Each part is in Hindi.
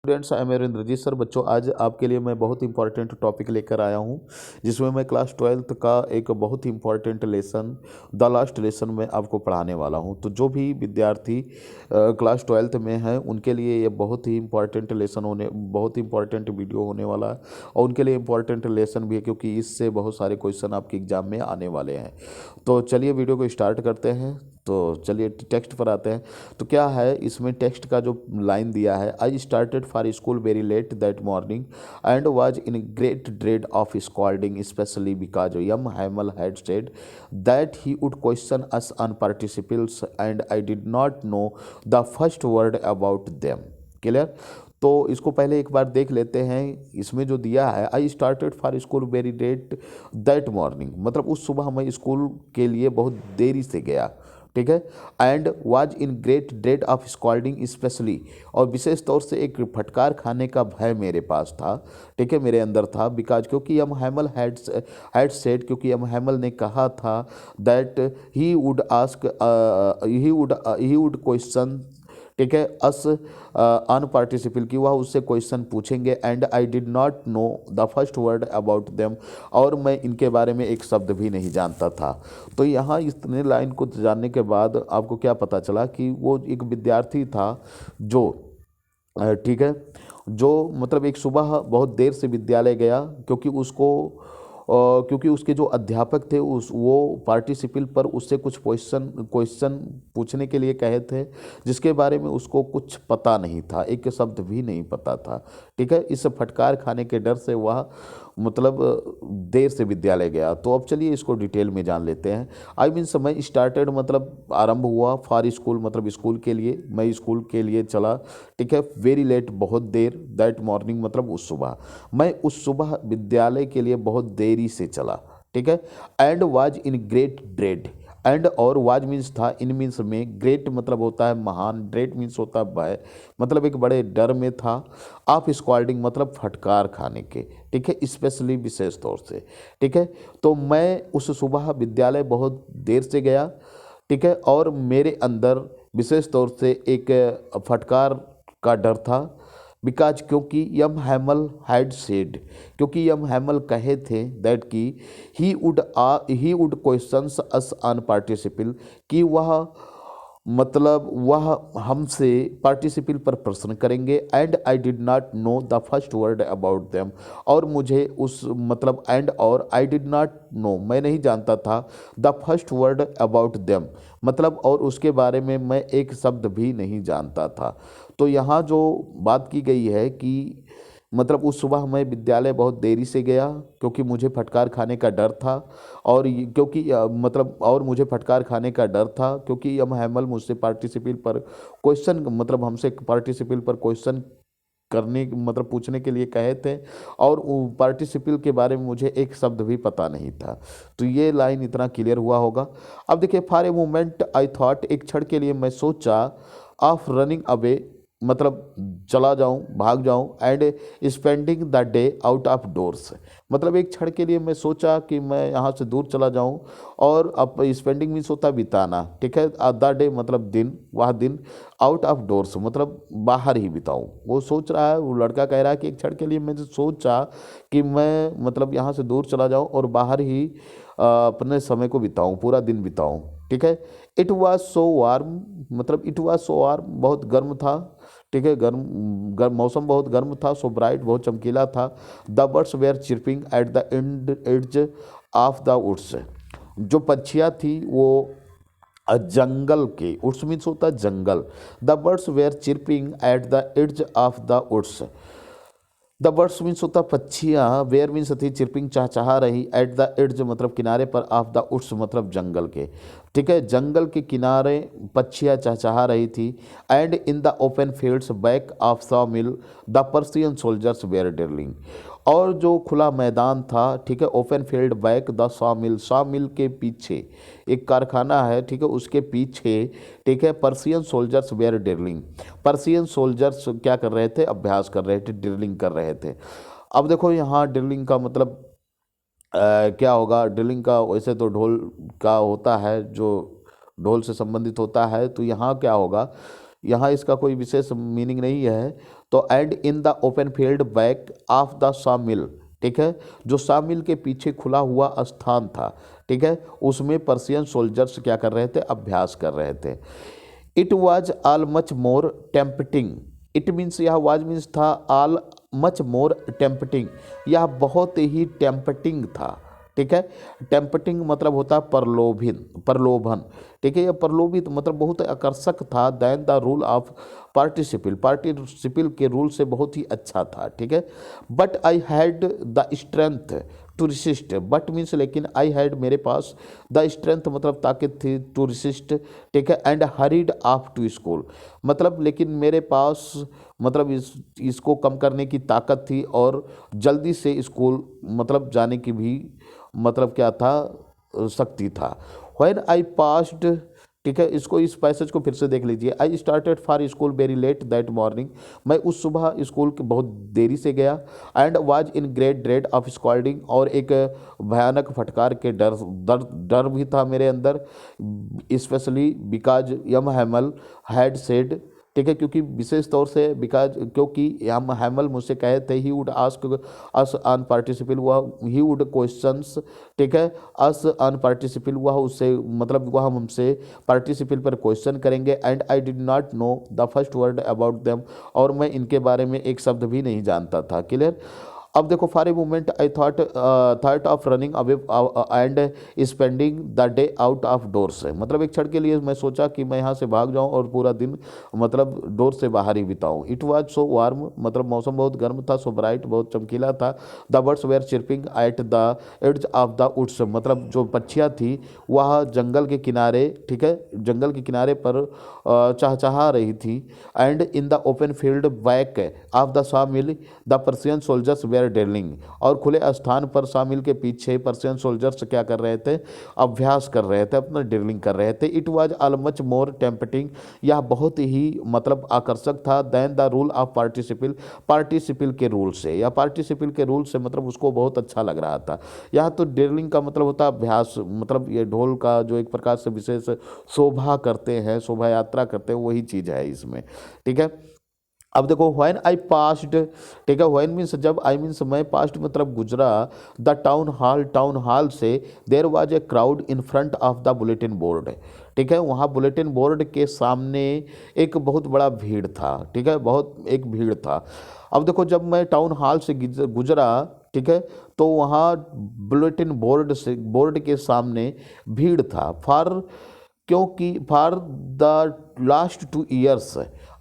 Students, I am Arindrajit sir. बच्चों, आज आपके लिए मैं बहुत इंपॉर्टेंट टॉपिक लेकर आया हूं, जिसमें मैं क्लास 12th का एक बहुत ही important lesson, the last lesson में आपको पढ़ाने वाला हूं। तो जो भी विद्यार्थी क्लास 12th में हैं, उनके लिए ये बहुत ही इंपॉर्टेंट लेसन बहुत ही इंपॉर्टेंट वीडियो होने वाला है, और उनके लिए इंपॉर्टेंट लेसन भी है, क्योंकि इससे बहुत सारे क्वेश्चन आपके एग्जाम में आने वाले हैं। तो चलिए वीडियो को स्टार्ट करते हैं। तो चलिए टेक्स्ट पर आते हैं। तो क्या है इसमें टेक्स्ट का जो लाइन दिया है, I started for school very late that morning and was in great dread of scolding specially because M Hamel had said that he would question us on participles and I did not know the first word about them. Clear? तो इसको पहले एक बार देख लेते हैं। इसमें जो दिया है, I started for school very late that morning, मतलब उस सुबह मैं स्कूल के लिए बहुत देरी से गया। ठीक है। And was in great dread of scolding specially, और विशेष तौर से एक फटकार खाने का भय मेरे पास था। ठीक है, मेरे अंदर था। बिकॉज क्योंकि यम हैमल हैड सेड, क्योंकि यम हैमल ने कहा था that he would ask he would question, ठीक है, अस अन पार्टिसिपल, की वह उससे क्वेश्चन पूछेंगे। And I did not know the first word about them, और मैं इनके बारे में एक शब्द भी नहीं जानता था। तो यहाँ इतने लाइन को जानने के बाद आपको क्या पता चला कि वो एक विद्यार्थी था जो ठीक है, जो मतलब एक सुबह बहुत देर से विद्यालय गया, क्योंकि क्योंकि उसके जो अध्यापक थे वो पार्टिसिपल पर उससे कुछ क्वेश्चन पूछने के लिए कहे थे, जिसके बारे में उसको कुछ पता नहीं था, एक शब्द भी नहीं पता था। ठीक है, इस फटकार खाने के डर से वह मतलब देर से विद्यालय गया। तो अब चलिए इसको डिटेल में जान लेते हैं। आई मीन समय स्टार्टेड मतलब आरंभ हुआ, फॉर स्कूल मतलब स्कूल के लिए, मैं स्कूल के लिए चला। ठीक है, वेरी लेट बहुत देर, दैट मॉर्निंग मतलब उस सुबह, मैं उस सुबह विद्यालय के लिए बहुत देरी से चला। ठीक है। And was in great dread, and और वाज मीन्स था, इन मीन्स में, ग्रेट मतलब होता है महान, ड्रेड मीन्स होता है भय, मतलब एक बड़े डर में था। ऑफ स्क्वाल्डिंग मतलब फटकार खाने के। ठीक है, स्पेशली विशेष तौर से। ठीक है, तो मैं उस सुबह विद्यालय बहुत देर से गया। ठीक है, और मेरे अंदर विशेष तौर से एक फटकार का डर था। बिकॉज क्योंकि यम हैमल हैड सेड, क्योंकि यम हैमल कहे थे दैट की he would questions us on participle, कि वह मतलब वह हमसे पार्टिसिपल पर प्रश्न करेंगे। And I did not know the first word about them, और मुझे उस मतलब एंड और आई डिड नॉट नो, मैं नहीं जानता था, the first word about them मतलब और उसके बारे में मैं एक शब्द भी नहीं जानता था। तो यहाँ जो बात की गई है कि मतलब उस सुबह मैं विद्यालय बहुत देरी से गया, क्योंकि मुझे फटकार खाने का डर था। और क्योंकि मतलब और मुझे फटकार खाने का डर था क्योंकि यम हैमल मुझसे पार्टिसिपल पर क्वेश्चन, मतलब हमसे पार्टिसिपल पर क्वेश्चन करने मतलब पूछने के लिए कहे थे, और पार्टिसिपल के बारे में मुझे एक शब्द भी पता नहीं था। तो ये लाइन इतना क्लियर हुआ होगा। अब देखिए, for a moment I thought, एक क्षण के लिए मैं सोचा, ऑफ रनिंग अवे मतलब चला जाऊं, भाग जाऊं, and spending the day out of doors, मतलब एक क्षण के लिए मैं सोचा कि मैं यहाँ से दूर चला जाऊं, और अब स्पेंडिंग मीन्स होता है बिताना। ठीक है, द डे मतलब दिन, वह दिन, आउट ऑफ डोर्स मतलब बाहर ही बिताऊं। वो सोच रहा है, वो लड़का कह रहा है कि एक क्षण के लिए मैंने सोचा कि मैं मतलब यहाँ से दूर चला जाऊं और बाहर ही अपने समय को बिताऊं, पूरा दिन बिताऊं। ठीक है, इट वॉज सो वार्म मतलब इट वॉज सो वार्म बहुत गर्म था। ठीक है, मौसम बहुत गर्म था। सो ब्राइट बहुत चमकीला था। The birds were chirping at the edge of the woods, जो पक्षियाँ थी वो जंगल के, वुड्स मीन्स होता है जंगल। The birds were chirping at the edge of the woods, the birds means होता पक्षियाँ, वेयर मीन्स थी, चिरपिंग चहचहा रही, एट द एड्ज मतलब किनारे पर, ऑफ द उड्स मतलब जंगल के। ठीक है, जंगल के किनारे पक्षियाँ चहचहा रही थी। And in the open fields back of saw mill the Persian soldiers were drilling, और जो खुला मैदान था, ठीक है, open field back the saw mill के पीछे एक कारखाना है, ठीक है, उसके पीछे, ठीक है, Persian soldiers were drilling, Persian soldiers क्या कर रहे थे, अभ्यास कर रहे थे, ड्रिलिंग कर रहे थे। अब देखो यहाँ ड्रिलिंग का मतलब क्या होगा। ड्रिलिंग का वैसे तो ढोल का होता है, जो ढोल से संबंधित होता है। तो यहाँ क्या होगा, यहाँ इसका कोई विशेष मीनिंग नहीं है। तो and in the open field back of the saw मिल, ठीक है, जो सा मिल के पीछे खुला हुआ स्थान था, ठीक है, उसमें पर्शियन सोल्जर्स क्या कर रहे थे, अभ्यास कर रहे थे। It was all much more tempting, it means यह वाज मीन्स था ऑल मच मोर टेम्पटिंग, यह बहुत ही टेम्पटिंग था, ठीक है। टेम्पटिंग मतलब होता है प्रलोभन, ठीक है, यह प्रलोभित मतलब बहुत आकर्षक था। Than the rule of participle के रूल से बहुत ही अच्छा था, ठीक है। But I had the strength to resist, but means लेकिन, आई हैड मेरे पास, द स्ट्रेंथ मतलब ताकत थी, टू रिसिस्ट, ठीक है, and hurried off to school, मतलब लेकिन मेरे पास मतलब इसको कम करने की ताकत थी और जल्दी से स्कूल मतलब जाने की भी मतलब क्या था, शक्ति था। व्हेन आई पास्ड, ठीक है, इसको इस पैसेज को फिर से देख लीजिए। आई started for school very late that morning, मैं उस सुबह स्कूल के बहुत देरी से गया। And was in great dread of scolding, और एक भयानक फटकार के डर भी था मेरे अंदर, specially because M Hamel had said, ठीक है, क्योंकि विशेष तौर से बिकॉज क्योंकि हम हैमल मुझसे कहे थे, he would ask us on participle, वह ही वुड क्वेश्चंस, ठीक है, अस ऑन पार्टिसिपल, वह उससे मतलब वह हमसे पार्टिसिपल पर क्वेश्चन करेंगे। And I did not know the first word about them, और मैं इनके बारे में एक शब्द भी नहीं जानता था। क्लियर। अब देखो, for a moment I thought of running away and spending the day out of doors, मतलब एक क्षण के लिए मैं सोचा कि मैं यहाँ से भाग जाऊँ और पूरा दिन मतलब डोर से बाहर ही बिताऊँ। इट वाज सो वार्म, मतलब मौसम बहुत गर्म था, सो ब्राइट बहुत चमकीला था। The birds were chirping at the edge of the woods, मतलब जो पक्षियाँ थी वह जंगल के किनारे, ठीक है, जंगल के किनारे पर चहचहा रही थी। And in the open field back of the saw mill the Persian soldiers were drilling, और खुले स्थान पर शामिल के पीछे पर्शियन सोल्जर्स क्या कर रहे थे, अभ्यास कर रहे थे, अपना ड्रिलिंग कर रहे थे। It was all much more tempting, यह बहुत ही मतलब आकर्षक था। Than the rule of participle के रूल से, या पार्टिसिपल के रूल से मतलब उसको बहुत अच्छा लग रहा था। यह तो ड्रिलिंग का मतलब होता है अभ्यास, मतलब ये ढोल का जो एक प्रकार से विशेष शोभा करते हैं, शोभा यात्रा करते हैं, वही चीज़ है इसमें, ठीक है। अब देखो, व्हेन आई पास्ड, ठीक है, व्हेन मीन्स जब, आई मीन्स मैं, पास्ट मतलब गुजरा, द टाउन हॉल से there was a crowd in front of the bulletin board, ठीक है, वहाँ बुलेटिन बोर्ड के सामने एक बहुत बड़ा भीड़ था, ठीक है, बहुत एक भीड़ था। अब देखो, जब मैं टाउन हॉल से गुजरा, ठीक है, तो वहाँ बुलेटिन बोर्ड के सामने भीड़ था। क्योंकि for the last 2 years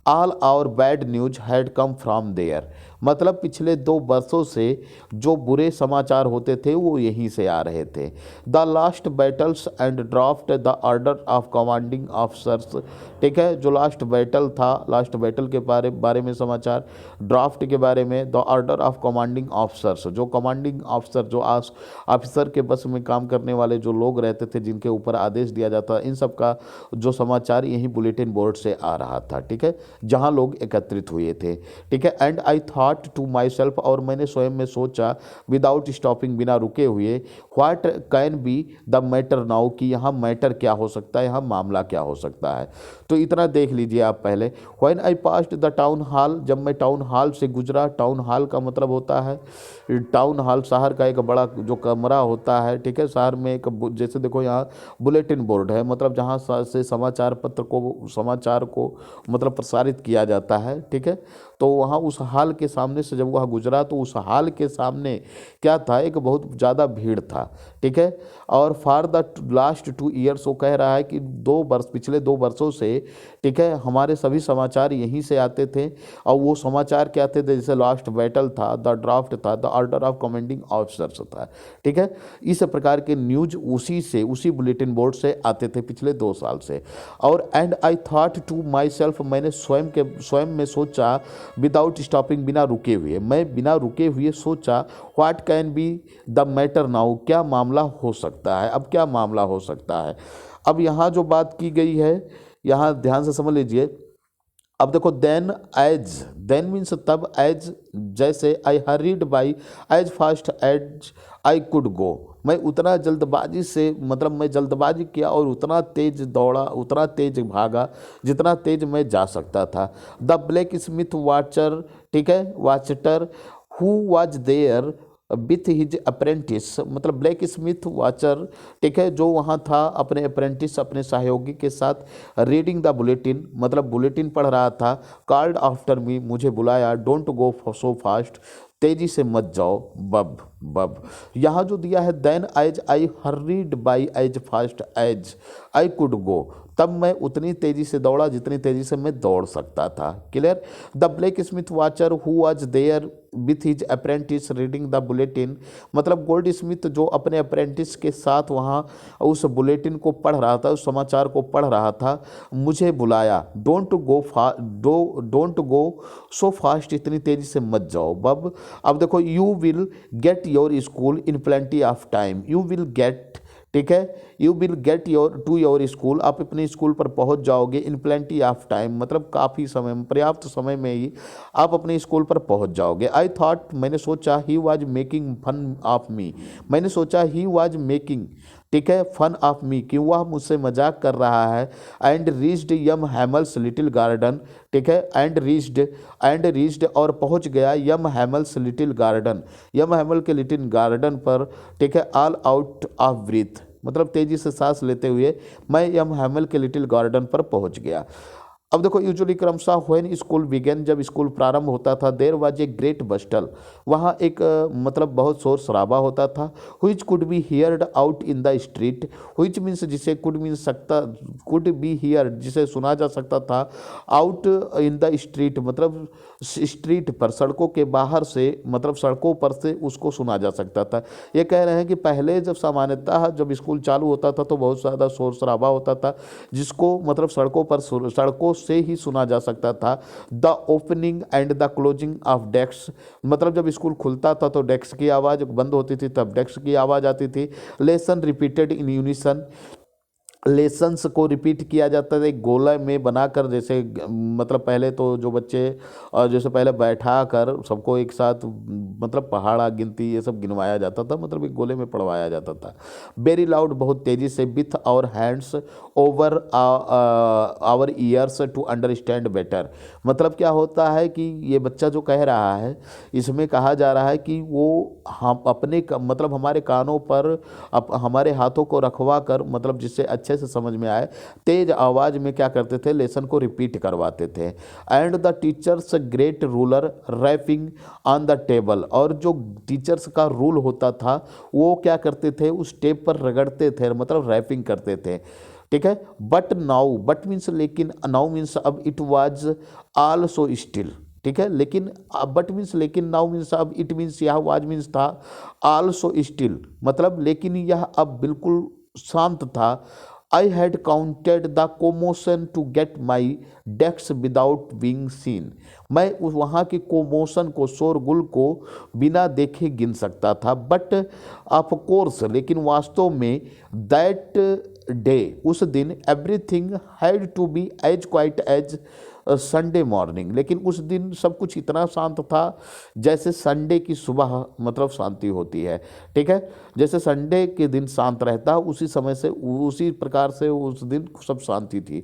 all our bad news had come from there, मतलब पिछले 2 वर्षों से जो बुरे समाचार होते थे वो यहीं से आ रहे थे। The last battles and draft the order of commanding officers, ठीक है, जो लास्ट बैटल था, लास्ट बैटल के बारे में समाचार, ड्राफ्ट के बारे में, the order of commanding officers, जो कमांडिंग ऑफिसर, जो ऑफिसर के बस में काम करने वाले जो लोग रहते थे, जिनके ऊपर आदेश दिया जाता, इन सब का जो समाचार यही बुलेटिन बोर्ड से आ रहा था, ठीक है, जहाँ लोग एकत्रित हुए थे, ठीक है। And I thought to myself, और मैंने स्वयं में सोचा, विदाउट स्टॉपिंग, बिना रुके हुए, what can be the matter now, कि यहाँ मैटर क्या हो सकता है, यहाँ मामला क्या हो सकता है। तो इतना देख लीजिए आप पहले। When I passed the town hall, जब मैं टाउन हॉल से गुजरा, टाउन हॉल का मतलब होता है, टाउन हॉल शहर का एक बड़ा जो कमरा होता है, ठीक है, शहर में एक, जैसे देखो यहाँ बुलेटिन बोर्ड है, मतलब जहाँ से समाचार को मतलब प्रसारित किया जाता है, ठीक है। तो वहाँ उस हाल के सामने से जब वह गुजरा, तो उस हाल के सामने क्या था, एक बहुत ज़्यादा भीड़ था, ठीक है। और फॉर द लास्ट 2 years, वो कह रहा है कि पिछले 2 वर्षों से, ठीक है, हमारे सभी समाचार यहीं से आते थे। और वो समाचार क्या थे, जैसे लास्ट बैटल था, द ड्राफ्ट था, the order of commanding officers था, ठीक है, इस प्रकार के न्यूज उसी बुलेटिन बोर्ड से आते थे पिछले 2 साल से। और and I thought to myself, मैंने स्वयं में सोचा, विदाउट स्टॉपिंग, बिना रुके हुए, मैं बिना रुके हुए सोचा, what can be the matter now, क्या मामला हो सकता है, अब क्या मामला हो सकता है। अब यहाँ जो बात की गई है, यहाँ ध्यान से समझ लीजिए, अब देखो देन, एज, देन मीन्स तब, एज जैसे, I hurried by as fast as I could go, मैं उतना जल्दबाजी से, मतलब मैं जल्दबाजी किया और उतना तेज दौड़ा, उतना तेज भागा जितना तेज मैं जा सकता था। द ब्लैक स्मिथ वाचर, ठीक है, Wachter, who was there with his apprentice, मतलब ब्लैक स्मिथ वाचर, ठीक है, जो वहाँ था अपने अप्रेंटिस, अपने सहयोगी के साथ, रीडिंग द बुलेटिन, मतलब बुलेटिन पढ़ रहा था, कॉल्ड आफ्टर मी, मुझे बुलाया, डोंट गो सो फास्ट, तेजी से मत जाओ, बब, बब। यहाँ जो दिया है, then as I hurried by as fast as I could go, तब मैं उतनी तेजी से दौड़ा जितनी तेजी से मैं दौड़ सकता था। Clear. The blacksmith Wachter who was there with his apprentice reading the bulletin, मतलब गोल्ड स्मिथ जो अपने अप्रेंटिस के साथ वहाँ उस बुलेटिन को पढ़ रहा था, उस समाचार को पढ़ रहा था, मुझे बुलाया, डोंट गो सो फास्ट, इतनी तेजी से मत जाओ, बब। अब देखो, you will get your school in plenty of time, you will get, ठीक है, you will get your to your school, आप अपने स्कूल पर पहुंच जाओगे, इन प्लेंटी ऑफ टाइम, मतलब काफ़ी समय में, पर्याप्त समय में ही आप अपने स्कूल पर पहुंच जाओगे। आई थॉट, मैंने सोचा, he was making fun of me, मैंने सोचा, ही वॉज मेकिंग, ठीक है, फन ऑफ मी, कि वह मुझसे मजाक कर रहा है। And reached M Hamel's little garden, ठीक है, एंड रीच्ड और पहुंच गया, M Hamel's little garden, M Hamel के लिटिल गार्डन पर, ठीक है, ऑल आउट ऑफ ब्रीथ, मतलब तेजी से सांस लेते हुए मैं यम हैमल के लिटिल गार्डन पर पहुंच गया। अब देखो, यूजुअली क्रमशः व्हेन स्कूल बिगेन, जब स्कूल प्रारंभ होता था, देर वाज ए ग्रेट बस्टल, वहाँ एक मतलब बहुत शोर शराबा होता था। Which could be heard out in the street, which means जिसे, कुड मीन्स सकता, कुड बी हियर्ड जिसे सुना जा सकता था, आउट इन द स्ट्रीट मतलब स्ट्रीट पर, सड़कों के बाहर से, मतलब सड़कों पर से उसको सुना जा सकता था। ये कह रहे हैं कि पहले जब सामान्यतः जब स्कूल चालू होता था तो बहुत ज़्यादा शोर शराबा होता था, जिसको मतलब सड़कों पर, सड़कों से ही सुना जा सकता था। The opening and the closing of desk, मतलब जब स्कूल खुलता था तो डेस्क की आवाज़, बंद होती थी तब डेस्क की आवाज़ आती थी। Lesson repeated in unison, lessons को रिपीट किया जाता था एक गोला में बनाकर, जैसे मतलब पहले तो जो बच्चे, जैसे पहले बैठा कर सबको एक साथ, मतलब पहाड़ा गिनती ये सब गिनवाया जाता था, मतलब एक गोले में पढ़वाया जाता था। वेरी लाउड, बहुत तेज़ी से, with our hands over our ears to understand better, मतलब क्या होता है कि ये बच्चा जो कह रहा है, इसमें कहा जा रहा है कि वो हम अपने मतलब हमारे कानों पर हमारे हाथों को रखवा कर, मतलब जिससे अच्छे से समझ में आए, तेज आवाज़ में क्या करते थे, लेसन को रिपीट करवाते थे। And the teachers great ruler rapping on the table, और जो टीचर्स का रूल होता था वो क्या करते थे, उस टेप पर रगड़ते थे, मतलब रैपिंग करते थे, ठीक है। बट नाउ, बट मीन्स लेकिन, नाउ मीन्स अब, इट वाज आल्सो स्टिल, ठीक है, लेकिन, बट मीन्स लेकिन, नाउ मीन्स अब, इट मीन्स यह वाज मीन्स था, आल्सो स्टिल मतलब लेकिन यह अब बिल्कुल शांत था। I had counted the commotion to get my desk without being seen, मैं उस वहाँ की कोमोशन को, शोरगुल को बिना देखे गिन सकता था। बट ऑफ कोर्स, लेकिन वास्तव में, दैट डे, उस दिन, everything had to be as quiet as Sunday morning, लेकिन उस दिन सब कुछ इतना शांत था जैसे संडे की सुबह मतलब शांति होती है, ठीक है, जैसे संडे के दिन शांत रहता है उसी समय से, उसी प्रकार से उस दिन सब शांति थी।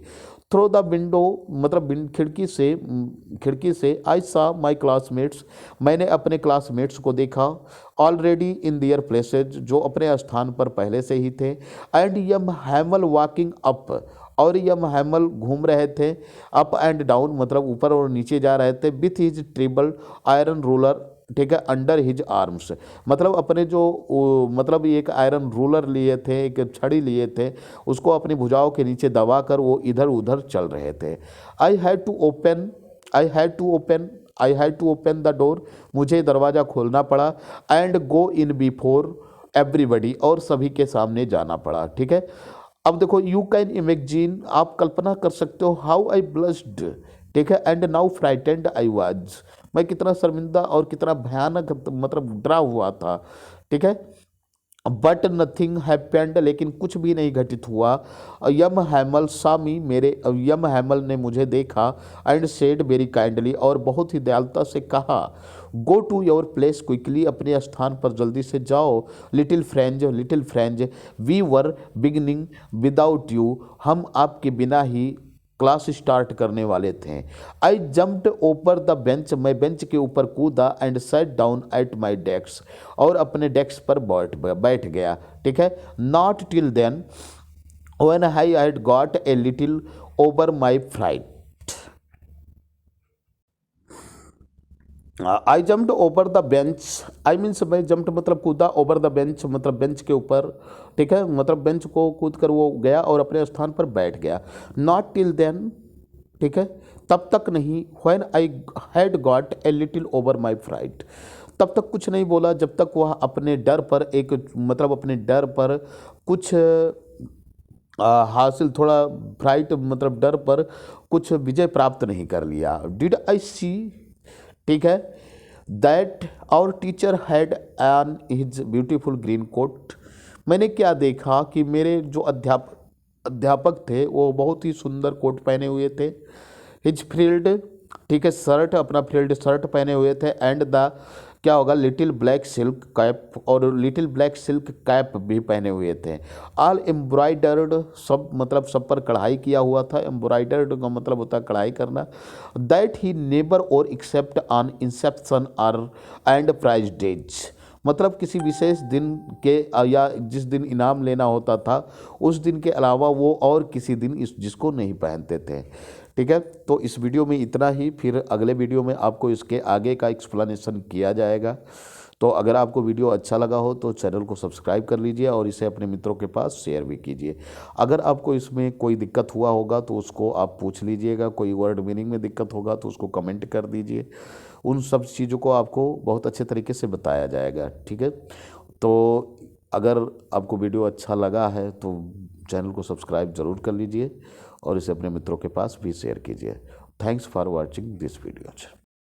थ्रो द विंडो, मतलब खिड़की से आई सा माई क्लासमेट्स, मैंने अपने क्लासमेट्स को देखा, ऑलरेडी इन दियर प्लेसेज, जो अपने स्थान पर पहले से ही थे। And M Hamel walking up, और यम हैमल घूम रहे थे, अप एंड डाउन मतलब ऊपर और नीचे जा रहे थे, विथ हिज ट्रिबल आयरन रूलर, ठीक है, अंडर हिज आर्म्स, मतलब अपने जो मतलब एक आयरन रूलर लिए थे, एक छड़ी लिए थे, उसको अपनी भुजाओं के नीचे दबाकर वो इधर उधर चल रहे थे। I had to open I had to open I had to open the door, मुझे दरवाज़ा खोलना पड़ा। And go in before everybody, और सभी के सामने जाना पड़ा, ठीक है। अब देखो, यू कैन इमेजिन, आप कल्पना कर सकते हो, हाउ आई ब्लस्ड, ठीक है, and now frightened I was, मैं कितना शर्मिंदा और कितना भयानक मतलब डरा हुआ था, ठीक है। बट नथिंग हैपेंड, लेकिन कुछ भी नहीं घटित हुआ। यम हैमल सामी, मेरे यम हैमल ने मुझे देखा, एंड सेड वेरी काइंडली, और बहुत ही दयालुता से कहा, go to your place quickly, अपने स्थान पर जल्दी से जाओ। Little friends, we were beginning without you, हम आपके बिना ही क्लास स्टार्ट करने वाले थे। I jumped over the bench, मैं बेंच के ऊपर कूदा, and sat down at my desk, और अपने डेस्क पर बैठ गया। ठीक है। Not till then when I had got a little over my fright, I jumped over the bench, I means मैं जम्प्ड मतलब कूदा, ओवर द बेंच मतलब बेंच के ऊपर। ठीक है, मतलब बेंच को कूद कर वो गया और अपने स्थान पर बैठ गया। नॉट टिल देन, ठीक है, तब तक नहीं, when I had got a little over my fright, तब तक कुछ नहीं बोला जब तक वह अपने डर पर एक मतलब अपने डर पर कुछ हासिल, थोड़ा फ्राइट मतलब डर पर कुछ विजय प्राप्त नहीं कर लिया। डिड आई सी, ठीक है, that our teacher had an his beautiful green coat, मैंने क्या देखा कि मेरे जो अध्यापक थे वो बहुत ही सुंदर कोट पहने हुए थे। हिज फ्रिल्ड, ठीक है, शर्ट, अपना फ्रिल्ड शर्ट पहने हुए थे, एंड द क्या होगा, लिटिल ब्लैक सिल्क कैप, और लिटिल ब्लैक सिल्क कैप भी पहने हुए थे। ऑल एम्ब्रॉयडर्ड, सब मतलब सब पर कढ़ाई किया हुआ था। एम्ब्रॉयडर्ड का मतलब होता है कढ़ाई करना। That he never wore except on inspection are and prize days, मतलब किसी विशेष दिन के या जिस दिन इनाम लेना होता था उस दिन के अलावा वो और किसी दिन इस जिसको नहीं पहनते थे। ठीक है, तो इस वीडियो में इतना ही, फिर अगले वीडियो में आपको इसके आगे का एक्सप्लेनेशन किया जाएगा। तो अगर आपको वीडियो अच्छा लगा हो तो चैनल को सब्सक्राइब कर लीजिए और इसे अपने मित्रों के पास शेयर भी कीजिए। अगर आपको इसमें कोई दिक्कत हुआ होगा तो उसको आप पूछ लीजिएगा, कोई वर्ड मीनिंग में दिक्कत होगा तो उसको कमेंट कर दीजिए। उन सब चीज़ों को आपको बहुत अच्छे तरीके से बताया जाएगा। ठीक है, तो अगर आपको वीडियो अच्छा लगा है तो चैनल को सब्सक्राइब ज़रूर कर लीजिए और इसे अपने मित्रों के पास भी शेयर कीजिए। Thanks for watching this video.